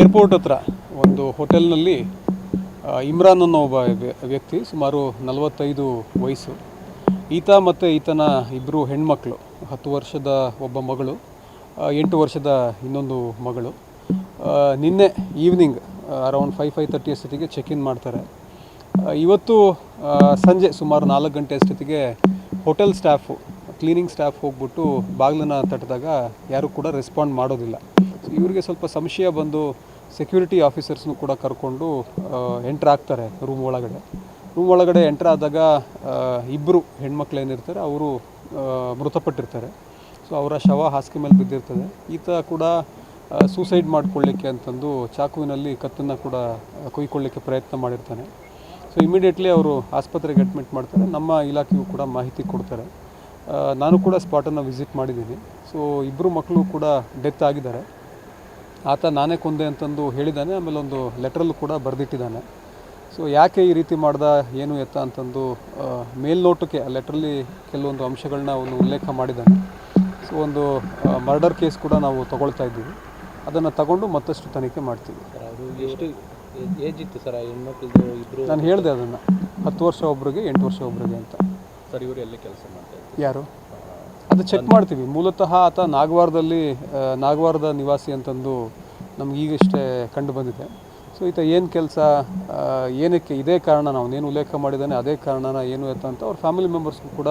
Airport ಹತ್ರ ಒಂದು ಹೋಟೆಲ್ನಲ್ಲಿ ಇಮ್ರಾನ್ ಅನ್ನೋ ಒಬ್ಬ ವ್ಯಕ್ತಿ, ಸುಮಾರು 45 ವಯಸ್ಸು. ಈತ ಮತ್ತು ಈತನ ಇಬ್ಬರು ಹೆಣ್ಮಕ್ಳು, 10 ವರ್ಷದ ಒಬ್ಬ ಮಗಳು, 8 ವರ್ಷದ ಇನ್ನೊಂದು ಮಗಳು. ನಿನ್ನೆ ಈವ್ನಿಂಗ್ ಅರೌಂಡ್ 5:30 ಅಷ್ಟೊತ್ತಿಗೆ ಚೆಕ್ ಇನ್ ಮಾಡ್ತಾರೆ. ಇವತ್ತು ಸಂಜೆ ಸುಮಾರು 4 ಗಂಟೆ ಅಷ್ಟೊತ್ತಿಗೆ ಹೋಟೆಲ್ ಸ್ಟಾಫು, ಕ್ಲೀನಿಂಗ್ ಸ್ಟಾಫ್ ಹೋಗ್ಬಿಟ್ಟು ಬಾಗಿಲನ್ನು ತಟ್ಟಿದಾಗ ಯಾರೂ ಕೂಡ ರೆಸ್ಪಾಂಡ್ ಮಾಡೋದಿಲ್ಲ. ಸೊ ಇವರಿಗೆ ಸ್ವಲ್ಪ ಸಂಶಯ ಬಂದು ಸೆಕ್ಯೂರಿಟಿ ಆಫೀಸರ್ಸ್ನೂ ಕೂಡ ಕರ್ಕೊಂಡು ಎಂಟ್ರ್ ಆಗ್ತಾರೆ ರೂಮ್ ಒಳಗಡೆ ಎಂಟ್ರ್ ಆದಾಗ ಇಬ್ಬರು ಹೆಣ್ಮಕ್ಳು ಏನಿರ್ತಾರೆ ಅವರು ಮೃತಪಟ್ಟಿರ್ತಾರೆ. ಸೊ ಅವರ ಶವ ಹಾಸಿಗೆ ಮೇಲೆ ಬಿದ್ದಿರ್ತದೆ. ಈತ ಕೂಡ ಸೂಸೈಡ್ ಮಾಡಿಕೊಳ್ಳಿಕ್ಕೆ ಅಂತಂದು ಚಾಕುವಿನಲ್ಲಿ ಕತ್ತನ್ನು ಕೂಡ ಕೊಯ್ಕೊಳ್ಳಿಕ್ಕೆ ಪ್ರಯತ್ನ ಮಾಡಿರ್ತಾನೆ. ಸೊ ಇಮಿಡಿಯೇಟ್ಲಿ ಅವರು ಆಸ್ಪತ್ರೆಗೆ ಅಡ್ಮಿಟ್ ಮಾಡ್ತಾರೆ. ನಮ್ಮ ಇಲಾಖೆಗೂ ಕೂಡ ಮಾಹಿತಿ ಕೊಡ್ತಾರೆ. ನಾನು ಕೂಡ ಸ್ಪಾಟನ್ನು ವಿಸಿಟ್ ಮಾಡಿದ್ದೀನಿ. ಸೊ ಇಬ್ಬರು ಮಕ್ಕಳು ಕೂಡ ಡೆತ್ ಆಗಿದ್ದಾರೆ. ಆತ ನಾನೇ ಕೊಂದೆ ಅಂತಂದು ಹೇಳಿದ್ದಾನೆ. ಆಮೇಲೆ ಒಂದು ಲೆಟ್ರಲ್ಲೂ ಕೂಡ ಬರೆದಿಟ್ಟಿದ್ದಾನೆ. ಸೊ ಯಾಕೆ ಈ ರೀತಿ ಮಾಡ್ದ, ಏನು ಎತ್ತ ಅಂತಂದು ಮೇಲ್ನೋಟಕ್ಕೆ ಆ ಲೆಟ್ರಲ್ಲಿ ಕೆಲವೊಂದು ಅಂಶಗಳನ್ನ ಅವನು ಉಲ್ಲೇಖ ಮಾಡಿದ್ದಾನೆ. ಸೊ ಒಂದು ಮರ್ಡರ್ ಕೇಸ್ ಕೂಡ ನಾವು ತಗೊಳ್ತಾ ಇದ್ದೀವಿ. ಅದನ್ನು ತಗೊಂಡು ಮತ್ತಷ್ಟು ತನಿಖೆ ಮಾಡ್ತೀವಿ. ಅದು ಎಷ್ಟು ಏಜ್ ಇತ್ತು ಸರ್ ಹೆಣ್ಮಕ್ಳದ್ದು? ಇಬ್ಬರು ನಾನು ಹೇಳಿದೆ ಅದನ್ನು, 10 ವರ್ಷ ಒಬ್ರಿಗೆ, 8 ವರ್ಷ ಒಬ್ರಿಗೆ ಅಂತ. ಸರ್ ಇವರು ಎಲ್ಲಿ ಕೆಲಸ ಮಾಡ್ತಾರೆ? ಯಾರು ಅದು ಚೆಕ್ ಮಾಡ್ತೀವಿ. ಮೂಲತಃ ಆತ ನಾಗವಾರದ ನಿವಾಸಿ ಅಂತಂದು ನಮ್ಗೆ ಈಗಷ್ಟೇ ಕಂಡು ಬಂದಿದೆ. ಸೊ ಈತ ಏನು ಕೆಲಸ, ಏನಕ್ಕೆ, ಇದೇ ಕಾರಣ, ನಾವು ಉಲ್ಲೇಖ ಮಾಡಿದ್ದಾನೆ ಅದೇ ಕಾರಣನ ಏನು ಎತ್ತ ಅಂತ ಅವ್ರ ಫ್ಯಾಮಿಲಿ ಮೆಂಬರ್ಸ್ಗೂ ಕೂಡ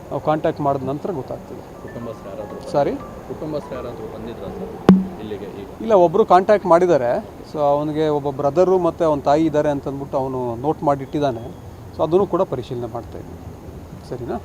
ನಾವು ಕಾಂಟ್ಯಾಕ್ಟ್ ಮಾಡಿದ ನಂತರ ಗೊತ್ತಾಗ್ತದೆ. ಕುಟುಂಬಸ್ಥರು ಯಾರಾದರೂ ಬಂದಿದ್ರಾ ಸರ್ ಇಲ್ಲಿಗೆ? ಇಲ್ಲ, ಒಬ್ಬರು ಕಾಂಟ್ಯಾಕ್ಟ್ ಮಾಡಿದ್ದಾರೆ. ಸೊ ಅವನಿಗೆ ಒಬ್ಬ ಬ್ರದರು ಮತ್ತು ಅವನ ತಾಯಿ ಇದ್ದಾರೆ ಅಂತಂದ್ಬಿಟ್ಟು ಅವನು ನೋಟ್ ಮಾಡಿಟ್ಟಿದ್ದಾನೆ. ಸೊ ಅದನ್ನು ಕೂಡ ಪರಿಶೀಲನೆ ಮಾಡ್ತಾಯಿದ್ವಿ. ಸರಿನಾ?